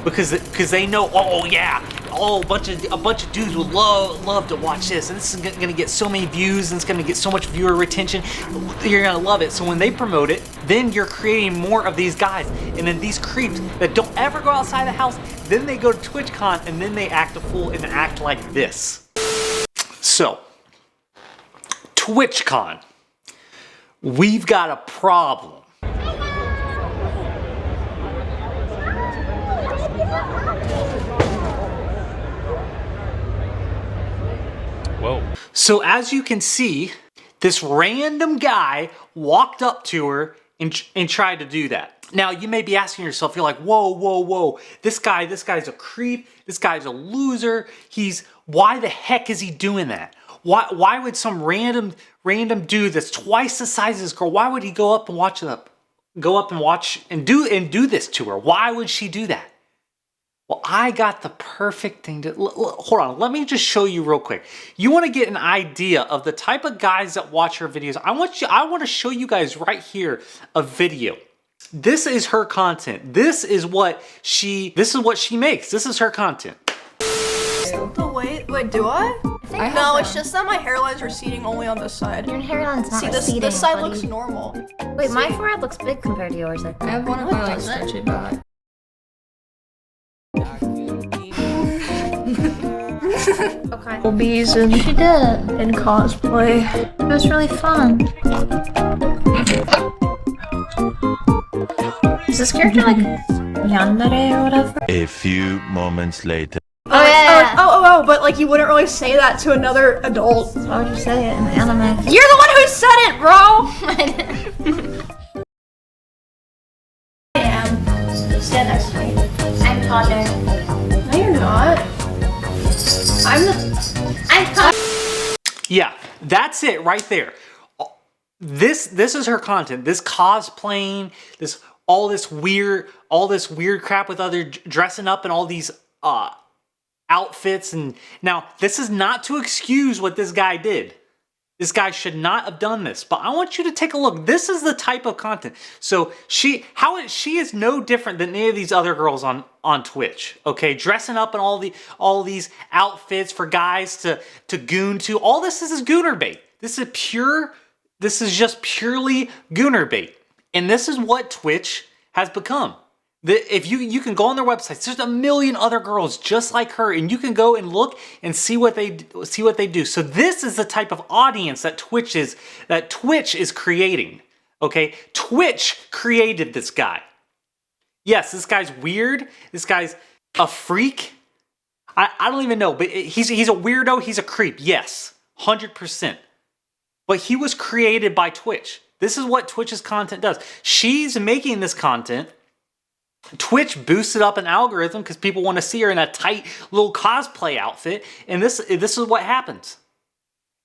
because they know, oh yeah, a bunch of dudes would love to watch this, and this is gonna get so many views, and it's gonna get so much viewer retention. You're gonna love it. So when they promote it, then you're creating more of these guys, and then these creeps that don't ever go outside the house, then they go to TwitchCon, and then they act a fool and act like this. So, TwitchCon, we've got a problem. Whoa. So as you can see, this random guy walked up to her and tried to do that. Now you may be asking yourself, you're like, whoa, this guy's a creep, this guy's a loser, why the heck is he doing that? Why would some random dude that's twice the size of this girl, why would he go up and watch and do this to her? Why would she do that? Well, I got the perfect thing to, hold on, let me just show you real quick. You want to get an idea of the type of guys that watch her videos. I want to show you guys right here a video. This is her content. This is what she makes. This is her content. Wait, do I? No, it's just that my hairline's receding only on this side. Your hairline's not receding. See, this side buddy. looks normal. Wait, my forehead looks big compared to yours. I have one of my like stretchy back. Okay. Bees and She did. in cosplay. It was really fun. Is this character like yandere or whatever? A few moments later. Oh yeah. Oh, but like you wouldn't really say that to another adult. Why would you say it in anime? You're the one who said it, bro! I am. Stand next to me. I'm taller. No, you're not. I'm taller. Yeah, that's it right there. This is her content. This cosplaying, all this weird crap with other dressing up and all these outfits. And now this is not to excuse what this guy did. This guy should not have done this, but I want you to take a look. This is the type of content. So she is no different than any of these other girls on Twitch. Okay, dressing up in all these outfits for guys to goon to. All this is gooner bait. This is just purely gooner bait. And this is what Twitch has become. If you can go on their websites, there's a million other girls just like her, and you can go and look and see what they do. So this is the type of audience that Twitch is creating. Okay, Twitch created this guy. Yes, this guy's weird. This guy's a freak. I don't even know, but he's a weirdo. He's a creep. Yes, 100%. But he was created by Twitch. This is what Twitch's content does. She's making this content. Twitch boosted up an algorithm because people want to see her in a tight little cosplay outfit, and this is what happens.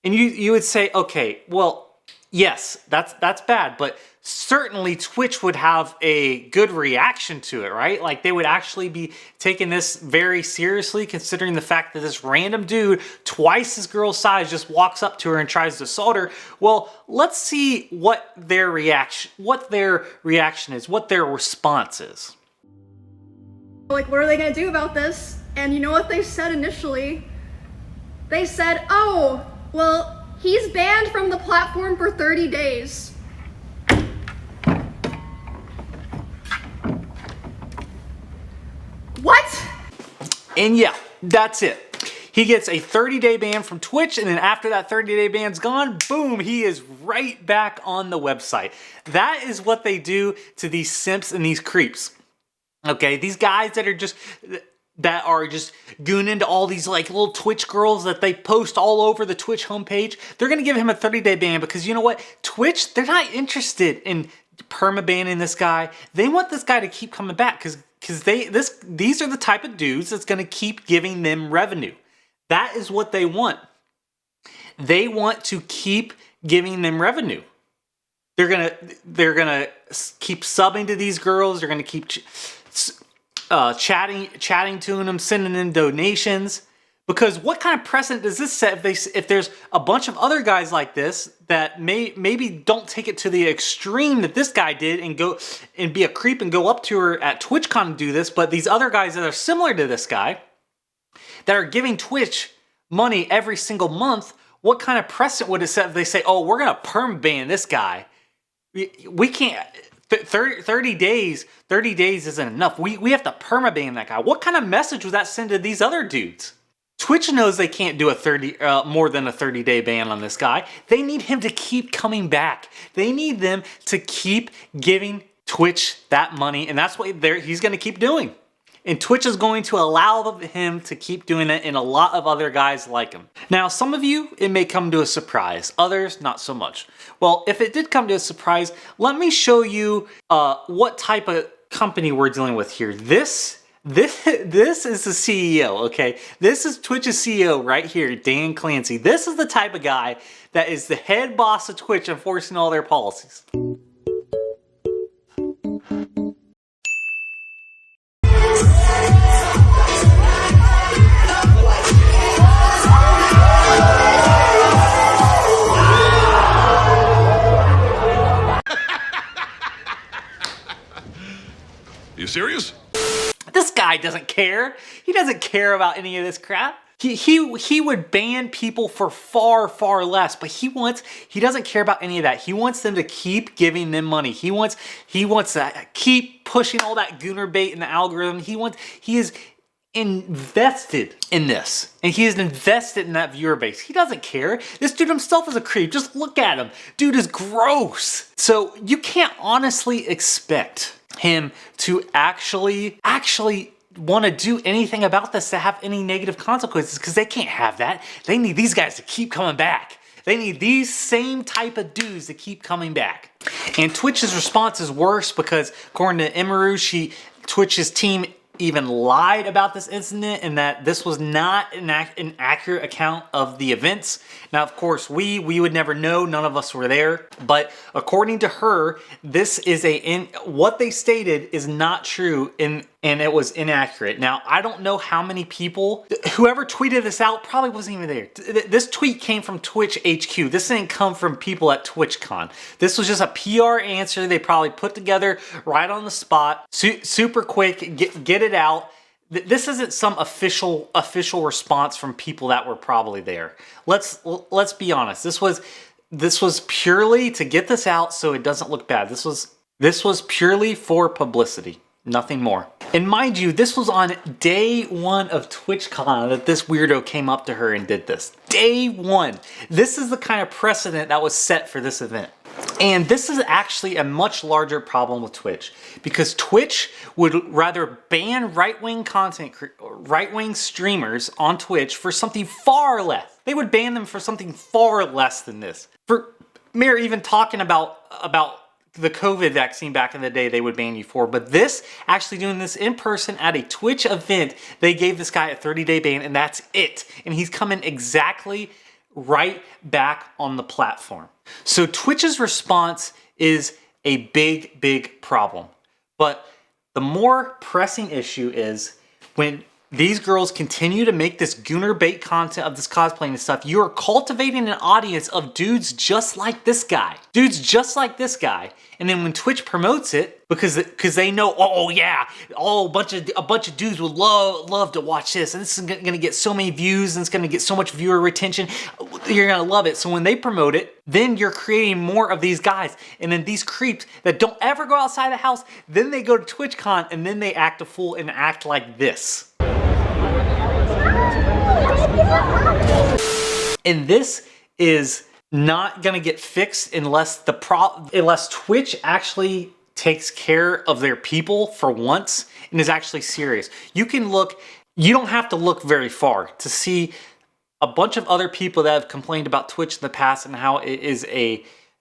And you would say, okay, well, yes, that's bad, but certainly Twitch would have a good reaction to it, right? Like they would actually be taking this very seriously, considering the fact that this random dude, twice this girl's size, just walks up to her and tries to assault her. Well, let's see what their reaction is, what their response is. Like, what are they gonna do about this? And you know what they said initially? They said, oh, well, he's banned from the platform for 30 days. What? And yeah, that's it. He gets a 30-day ban from Twitch, and then after that 30-day ban's gone, boom, he is right back on the website. That is what they do to these simps and these creeps. Okay, these guys that are just gooning to all these like little Twitch girls that they post all over the Twitch homepage, they're gonna give him a 30-day ban because you know what? Twitch, they're not interested in permabanning this guy. They want this guy to keep coming back because these are the type of dudes that's gonna keep giving them revenue. That is what they want. They want to keep giving them revenue. They're gonna keep subbing to these girls. They're gonna keep chatting to them, sending in donations, Because what kind of precedent does this set if there's a bunch of other guys like this that maybe don't take it to the extreme that this guy did and go and be a creep and go up to her at TwitchCon and do this, but these other guys that are similar to this guy that are giving Twitch money every single month, what kind of precedent would it set if they say, oh, we're gonna perm ban this guy? We can't. 30 days isn't enough. We have to permaban that guy. What kind of message would that send to these other dudes? Twitch knows they can't do a more than a 30-day ban on this guy. They need him to keep coming back. They need them to keep giving Twitch that money, and that's what he's going to keep doing. And Twitch is going to allow him to keep doing it, and a lot of other guys like him. Now, some of you, it may come to a surprise. Others, not so much. Well, if it did come to a surprise, let me show you what type of company we're dealing with here. This is the CEO, okay? This is Twitch's CEO right here, Dan Clancy. This is the type of guy that is the head boss of Twitch enforcing all their policies. You serious? This guy doesn't care. He doesn't care about any of this crap. He would ban people for far less, but he doesn't care about any of that. He wants them to keep giving them money. He wants to keep pushing all that gooner bait in the algorithm. He is invested in this, and he is invested in that viewer base. He doesn't care. This dude himself is a creep. Just look at him. Dude is gross. So you can't honestly expect him to actually want to do anything about this to have any negative consequences, because they can't have that. They need these guys to keep coming back. They need these same type of dudes to keep coming back. And Twitch's response is worse because according to Emiru, Twitch's team even lied about this incident and that this was not an accurate account of the events. Now, of course, we would never know. None of us were there. But according to her, this is what they stated is not true and it was inaccurate. Now, I don't know how many people, whoever tweeted this out probably wasn't even there. This tweet came from Twitch HQ. This didn't come from people at TwitchCon. This was just a PR answer they probably put together right on the spot, super quick, get it out. This isn't some official response from people that were probably there. Let's be honest. This was purely to get this out so it doesn't look bad. This was purely for publicity. Nothing more. And mind you, this was on day one of TwitchCon that this weirdo came up to her and did this. Day one. This is the kind of precedent that was set for this event. And this is actually a much larger problem with Twitch, because Twitch would rather ban right-wing streamers on Twitch for something far less. They would ban them for something far less than this. For mere even talking about the COVID vaccine back in the day, they would ban you for. But this, actually doing this in person at a Twitch event, they gave this guy a 30-day ban, and that's it. And he's coming exactly right back on the platform. So Twitch's response is a big problem. But the more pressing issue is when these girls continue to make this gooner bait content of this cosplaying and stuff, you are cultivating an audience of dudes just like this guy. Dudes just like this guy. And then when Twitch promotes it, because they know, oh yeah, a bunch of dudes would love to watch this, and this is gonna get so many views, and it's gonna get so much viewer retention, you're gonna love it. So when they promote it, then you're creating more of these guys. And then these creeps that don't ever go outside the house, then they go to TwitchCon, and then they act a fool and act like this. And this is not gonna get fixed unless Twitch actually takes care of their people for once and is actually serious. You don't have to look very far to see a bunch of other people that have complained about Twitch in the past and how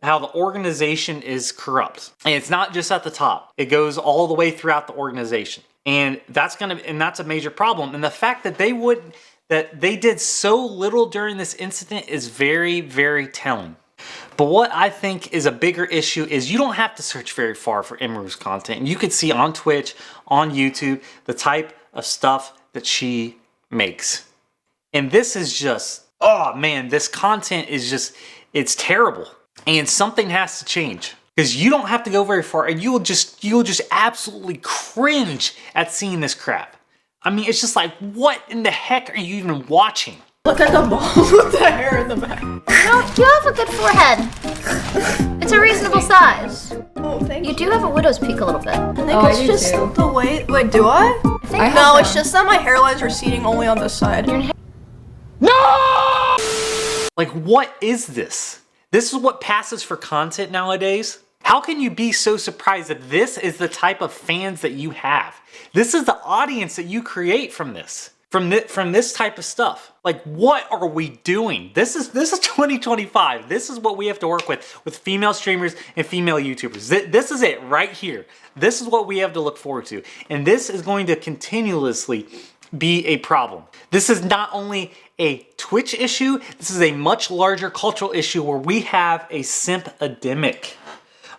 how the organization is corrupt. And it's not just at the top. It goes all the way throughout the organization. And that's a major problem. And the fact that they did so little during this incident is very telling. But what I think is a bigger issue is you don't have to search very far for Emiru's content. And you can see on Twitch, on YouTube, the type of stuff that she makes. And this is just, oh man, this content is just, it's terrible. And something has to change. Because you don't have to go very far and you'll just absolutely cringe at seeing this crap. I mean, it's just like, what in the heck are you even watching? Look at the balls with the hair in the back. No, you have a good forehead. It's a reasonable size. Oh, thank you. You do have a widow's peak a little bit. I think it's just the way. Wait, do I? No, it's just that my hairline's receding only on this side. No! Like, what is this? This is what passes for content nowadays? How can you be so surprised that this is the type of fans that you have? This is the audience that you create from this. From this type of stuff. Like, what are we doing? This is 2025. This is what we have to work with female streamers and female YouTubers. This is it right here. This is what we have to look forward to. And this is going to continuously be a problem. This is not only a Twitch issue, this is a much larger cultural issue where we have a simp-epidemic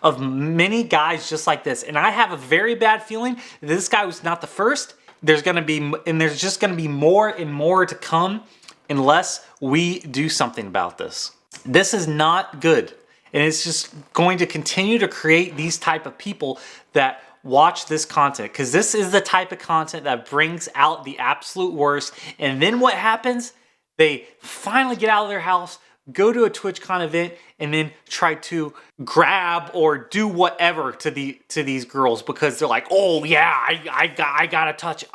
of many guys just like this. And I have a very bad feeling that this guy was not the first. There's just gonna be more and more to come unless we do something about this. This is not good. And it's just going to continue to create these type of people that watch this content, because this is the type of content that brings out the absolute worst. And then what happens? They finally get out of their house, go to a TwitchCon event, and then try to grab or do whatever to these girls because they're like, oh yeah, I gotta touch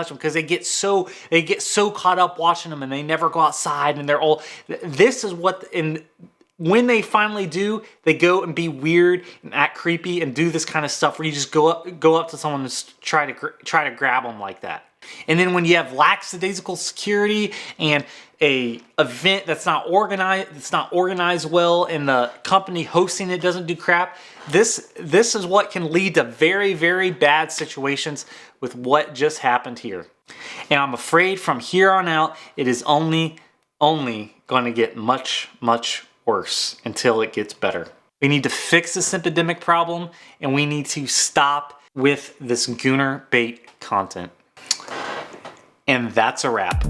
them, because they get so caught up watching them and they never go outside, and they're all, this is what, and when they finally do, they go and be weird and act creepy and do this kind of stuff where you just go up to someone and try to grab them like that. And then when you have lackadaisical security and a event that's not organized well, and the company hosting it doesn't do crap, this is what can lead to very, very bad situations with what just happened here. And I'm afraid from here on out, it is only going to get much, much worse until it gets better. We need to fix this epidemic problem, and we need to stop with this gooner bait content. And that's a wrap.